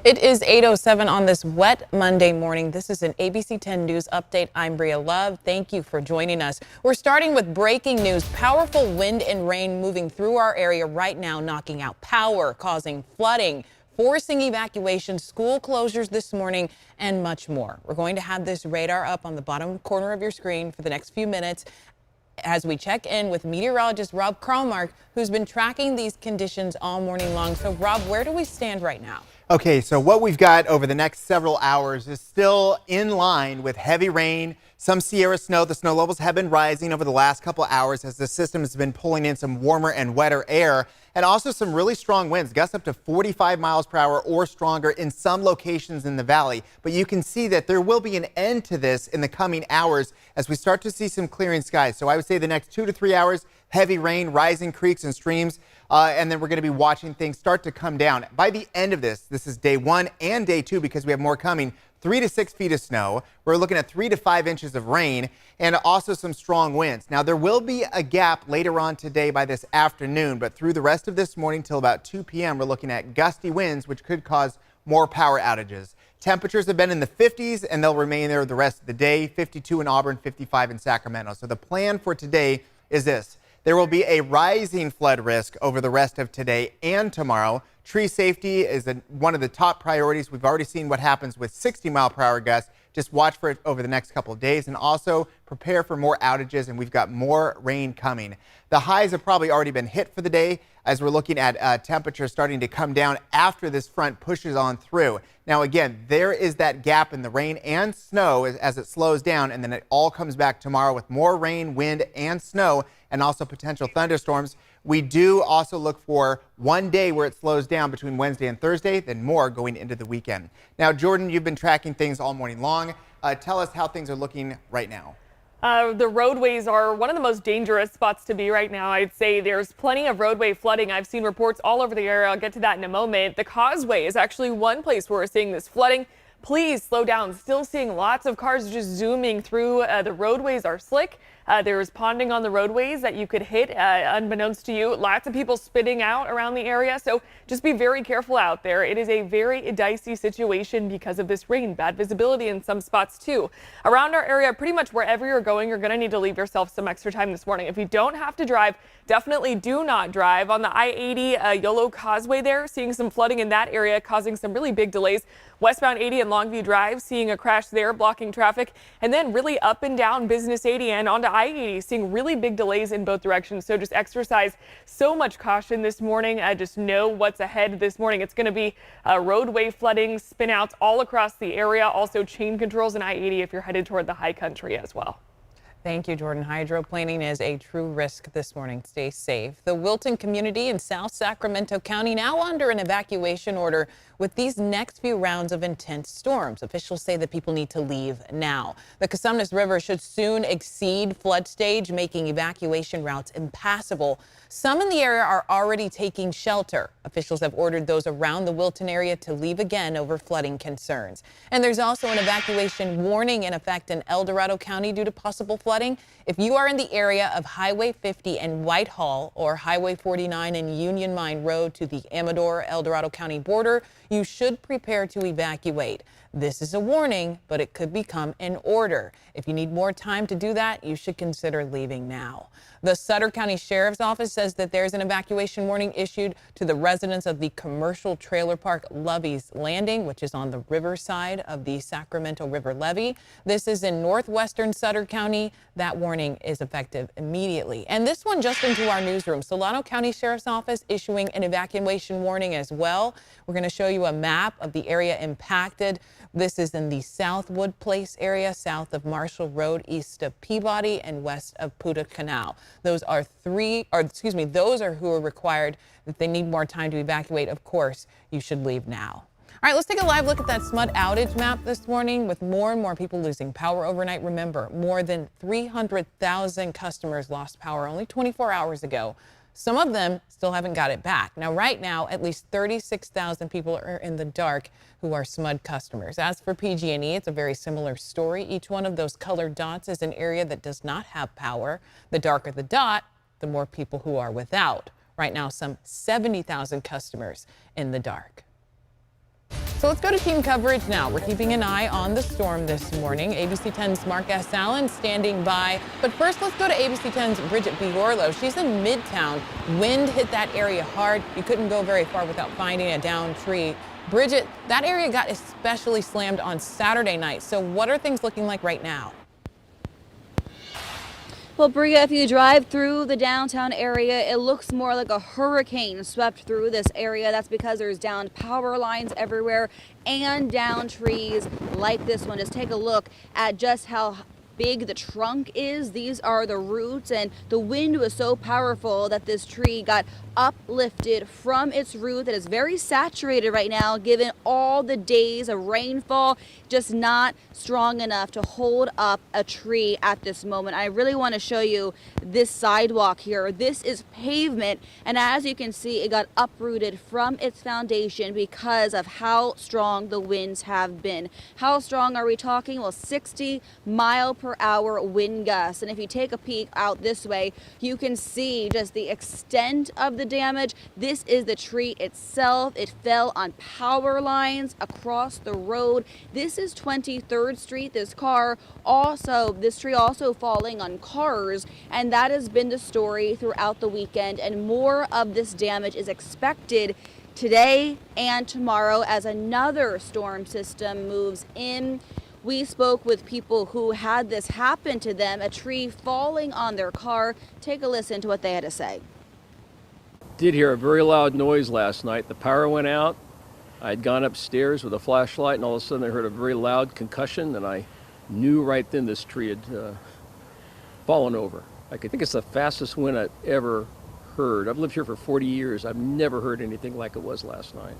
It is 8:07 on this wet Monday morning. This is an ABC 10 News update. I'm Bria Love. Thank you for joining us. We're starting with breaking news. Powerful wind and rain moving through our area right now, knocking out power, causing flooding, forcing evacuation, school closures this morning, and much more. We're going to have this radar up on the bottom corner of your screen for the next few minutes as we check in with meteorologist Rob Kralmark, who's been tracking these conditions all morning long. So, Rob, where do we stand right now? Okay, so what we've got over the next several hours is still in line with heavy rain, some Sierra snow. The snow levels have been rising over the last couple hours as the system has been pulling in some warmer and wetter air, and also some really strong winds, gusts up to 45 miles per hour or stronger in some locations in the valley. But you can see that there will be an end to this in the coming hours as we start to see some clearing skies. So I would say the next 2 to 3 hours, heavy rain, rising creeks and streams, and then we're going to be watching things start to come down. By the end of this is day 1 and day 2 because we have more coming. 3 to 6 feet of snow. We're looking at 3 to 5 inches of rain and also some strong winds. Now, there will be a gap later on today by this afternoon, but through the rest of this morning till about 2 p.m., we're looking at gusty winds, which could cause more power outages. Temperatures have been in the 50s and they'll remain there the rest of the day. 52 in Auburn, 55 in Sacramento. So the plan for today is this. There will be a rising flood risk over the rest of today and tomorrow. Tree safety is one of the top priorities. We've already seen what happens with 60-mile-per-hour gusts. Just watch for it over the next couple of days and also prepare for more outages, and we've got more rain coming. The highs have probably already been hit for the day as we're looking at temperatures starting to come down after this front pushes on through. Now, again, there is that gap in the rain and snow as it slows down, and then it all comes back tomorrow with more rain, wind, and snow, and also potential thunderstorms. We do also look for one day where it slows down between Wednesday and Thursday, then more going into the weekend. Now, Jordan, you've been tracking things all morning long. Tell us how things are looking right now. The roadways are one of the most dangerous spots to be right now. I'd say there's plenty of roadway flooding. I've seen reports all over the area. I'll get to that in a moment. The causeway is actually one place where we're seeing this flooding. Please slow down. Still seeing lots of cars just zooming through. The roadways are slick. There's ponding on the roadways that you could hit unbeknownst to you. Lots of people spitting out around the area. So just be very careful out there. It is a very dicey situation because of this rain. Bad visibility in some spots too. Around our area, pretty much wherever you're going, you're going to need to leave yourself some extra time this morning. If you don't have to drive, definitely do not drive. On the I-80 Yolo Causeway there, seeing some flooding in that area, causing some really big delays. Westbound 80 and Longview Drive, seeing a crash there, blocking traffic. And then really up and down Business 80 and onto I-80, seeing really big delays in both directions. So just exercise so much caution this morning. Just know what's ahead this morning. It's going to be roadway flooding, spinouts all across the area. Also chain controls in I-80 if you're headed toward the high country as well. Thank you, Jordan. Hydroplaning is a true risk this morning. Stay safe. The Wilton community in South Sacramento County now under an evacuation order with these next few rounds of intense storms. Officials say that people need to leave now. The Cosumnes River should soon exceed flood stage, making evacuation routes impassable. Some in the area are already taking shelter. Officials have ordered those around the Wilton area to leave again over flooding concerns. And there's also an evacuation warning in effect in El Dorado County due to possible flooding. If you are in the area of Highway 50 and Whitehall or Highway 49 and Union Mine Road to the Amador-El Dorado County border, you should prepare to evacuate. This is a warning, but it could become an order. If you need more time to do that, you should consider leaving now. The Sutter County Sheriff's Office says that there's an evacuation warning issued to the residents of the commercial trailer park Lovey's Landing, which is on the riverside of the Sacramento River Levee. This is in northwestern Sutter County. That warning is effective immediately. And this one just into our newsroom. Solano County Sheriff's Office issuing an evacuation warning as well. We're going to show you a map of the area impacted. This is in the Southwood Place area, south of Marshall Road, east of Peabody, and west of Puta Canal. Those are those are who are required. If they need more time to evacuate, of course, you should leave now. All right, let's take a live look at that SMUD outage map this morning. With more and more people losing power overnight, remember, more than 300,000 customers lost power only 24 hours ago. Some of them still haven't got it back. Now, right now, at least 36,000 people are in the dark who are SMUD customers. As for PG&E, it's a very similar story. Each one of those colored dots is an area that does not have power. The darker the dot, the more people who are without. Right now, some 70,000 customers in the dark. So let's go to team coverage now. We're keeping an eye on the storm this morning. ABC 10's Mark S. Allen standing by. But first, let's go to ABC 10's Bridget Biorlo. She's in Midtown. Wind hit that area hard. You couldn't go very far without finding a downed tree. Bridget, that area got especially slammed on Saturday night. So what are things looking like right now? Well, Bria, if you drive through the downtown area, it looks more like a hurricane swept through this area. That's because there's downed power lines everywhere and downed trees like this one. Just take a look at just how big the trunk is. These are the roots, and the wind was so powerful that this tree got uplifted from its root that is very saturated right now, given all the days of rainfall, just not strong enough to hold up a tree at this moment. I really want to show you this sidewalk here. This is pavement, and as you can see, it got uprooted from its foundation because of how strong the winds have been. How strong are we talking? Well, 60-mile-per-hour wind gusts. And if you take a peek out this way, you can see just the extent of the damage. This is the tree itself. It fell on power lines across the road. This is 23rd Street. This tree also falling on cars, and that has been the story throughout the weekend, and more of this damage is expected today and tomorrow as another storm system moves in. We spoke with people who had this happen to them, a tree falling on their car. Take a listen to what they had to say. Did hear a very loud noise last night. The power went out. I had gone upstairs with a flashlight, and all of a sudden I heard a very loud concussion, and I knew right then this tree had fallen over. I think it's the fastest wind I've ever heard. I've lived here for 40 years. I've never heard anything like it was last night.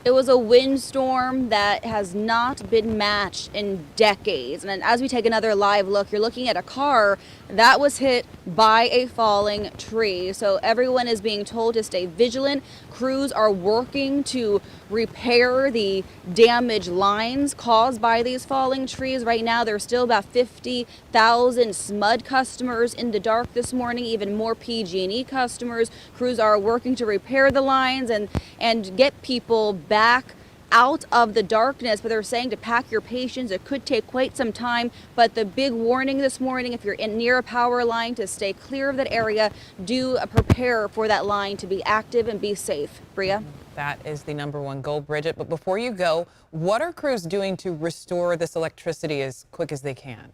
It was a windstorm that has not been matched in decades. And as we take another live look, you're looking at a car that was hit by a falling tree. So everyone is being told to stay vigilant. Crews are working to repair the damaged lines caused by these falling trees. Right now, there's still about 50,000 SMUD customers in the dark this morning, even more PG&E customers. Crews are working to repair the lines and get people back out of the darkness, but they're saying to pack your patience. It could take quite some time, but the big warning this morning, if you're near a power line, to stay clear of that area. Do prepare for that line to be active and be safe. Bria? That is the #1 goal, Bridget. But before you go, what are crews doing to restore this electricity as quick as they can?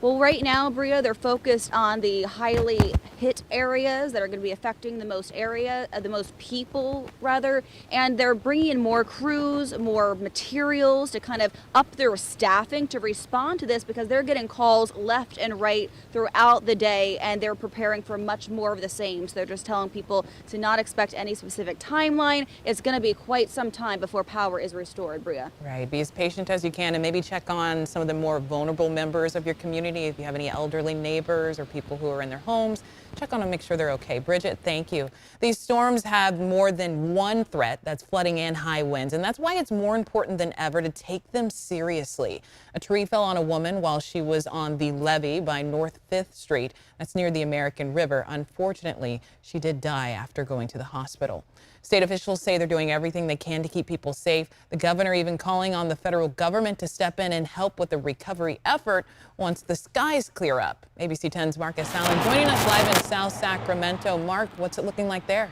Well, right now, Bria, they're focused on the highly hit areas that are going to be affecting the most people, and they're bringing in more crews, more materials to kind of up their staffing to respond to this, because they're getting calls left and right throughout the day, and they're preparing for much more of the same. So they're just telling people to not expect any specific timeline. It's going to be quite some time before power is restored, Bria. Right. Be as patient as you can, and maybe check on some of the more vulnerable members of your community. If you have any elderly neighbors or people who are in their homes, check on them, make sure they're okay. Bridget, thank you. These storms have more than one threat, that's flooding and high winds, and that's why it's more important than ever to take them seriously. A tree fell on a woman while she was on the levee by North 5th Street. That's near the American River. Unfortunately, she did die after going to the hospital. State officials say they're doing everything they can to keep people safe. The governor even calling on the federal government to step in and help with the recovery effort once the skies clear up. ABC 10's Mark S. Allen joining us live in South Sacramento. Mark, what's it looking like there?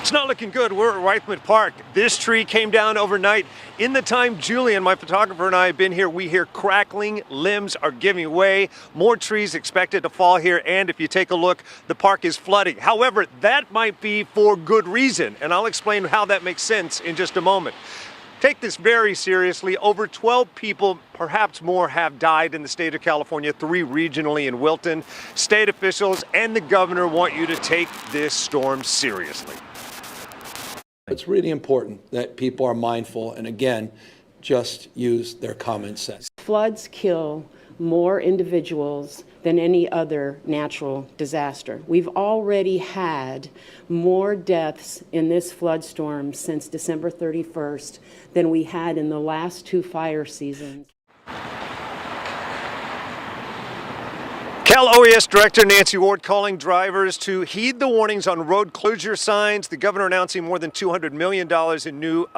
It's not looking good. We're at Whitewood Park. This tree came down overnight. In the time Julian, my photographer, and I have been here, we hear crackling, limbs are giving way. More trees expected to fall here, and if you take a look, the park is flooding. However, that might be for good reason, and I'll explain how that makes sense in just a moment. Take this very seriously. Over 12 people, perhaps more, have died in the state of California, 3 regionally in Wilton. State officials and the governor want you to take this storm seriously. It's really important that people are mindful and, again, just use their common sense. Floods kill more individuals than any other natural disaster. We've already had more deaths in this flood storm since December 31st than we had in the last 2 fire seasons. It's really important that people are mindful and, again, just use their common sense. Floods kill more individuals than any other natural disaster. We've already had more deaths in this flood storm since December 31st than we had in the last 2 fire seasons. It's really important that people are mindful and, again, just use their common sense. It's really important that people are mindful and, again, just use their common sense. Cal OES Director Nancy Ward calling drivers to heed the warnings on road closure signs. The governor announcing more than $200 million in new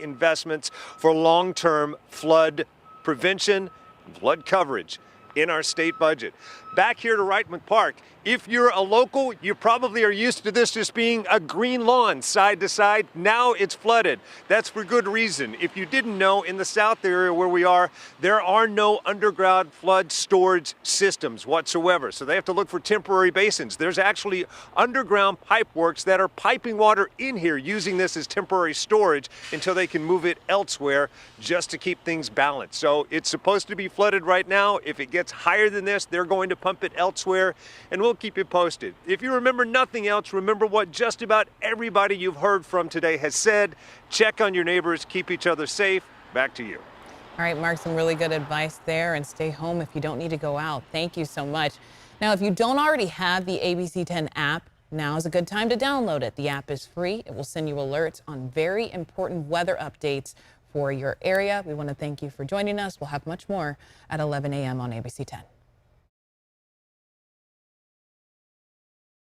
investments for long-term flood prevention and flood coverage in our state budget. Back here to Reitman Park, if you're a local, you probably are used to this just being a green lawn side to side. Now it's flooded. That's for good reason. If you didn't know, in the south area where we are, there are no underground flood storage systems whatsoever. So they have to look for temporary basins. There's actually underground pipe works that are piping water in here, using this as temporary storage until they can move it elsewhere just to keep things balanced. So it's supposed to be flooded right now. If it gets higher than this, they're going to pump it elsewhere, and we'll keep you posted. If you remember nothing else, remember what just about everybody you've heard from today has said. Check on your neighbors, keep each other safe. Back to you. All right, Mark, some really good advice there, and stay home if you don't need to go out. Thank you so much. Now, if you don't already have the ABC 10 app, now is a good time to download it. The app is free. It will send you alerts on very important weather updates for your area. We want to thank you for joining us. We'll have much more at 11 a.m. on ABC 10.